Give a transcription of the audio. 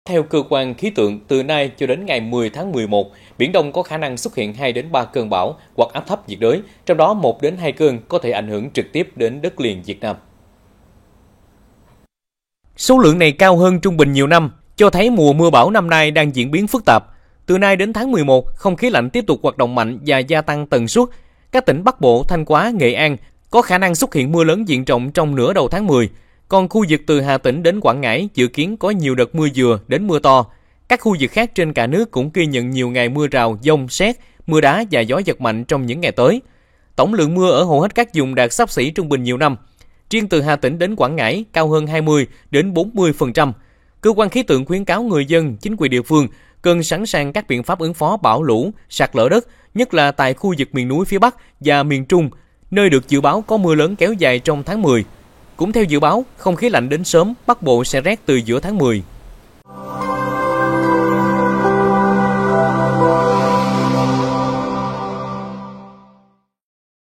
Theo cơ quan khí tượng, từ nay cho đến ngày 10 tháng 11, Biển Đông có khả năng xuất hiện 2 đến 3 cơn bão hoặc áp thấp nhiệt đới, trong đó 1 đến 2 cơn có thể ảnh hưởng trực tiếp đến đất liền Việt Nam. Số lượng này cao hơn trung bình nhiều năm, cho thấy mùa mưa bão năm nay đang diễn biến phức tạp. Từ nay đến tháng 11, không khí lạnh tiếp tục hoạt động mạnh và gia tăng tần suất. Các tỉnh Bắc Bộ, Thanh Hóa, Nghệ An có khả năng xuất hiện mưa lớn diện rộng trong nửa đầu tháng 10. Còn khu vực từ Hà Tĩnh đến Quảng Ngãi dự kiến có nhiều đợt mưa vừa đến mưa to. Các khu vực khác trên cả nước cũng ghi nhận nhiều ngày mưa rào, dông, sét, mưa đá và gió giật mạnh trong những ngày tới. Tổng lượng mưa ở hầu hết các vùng đạt xấp xỉ trung bình nhiều năm. Riêng từ Hà Tĩnh đến Quảng Ngãi cao hơn 20 đến 40%. Cơ quan khí tượng khuyến cáo người dân, chính quyền địa phương cần sẵn sàng các biện pháp ứng phó bão lũ, sạt lở đất, nhất là tại khu vực miền núi phía Bắc và miền Trung, nơi được dự báo có mưa lớn kéo dài trong tháng 10. Cũng theo dự báo, không khí lạnh đến sớm, Bắc Bộ sẽ rét từ giữa tháng 10.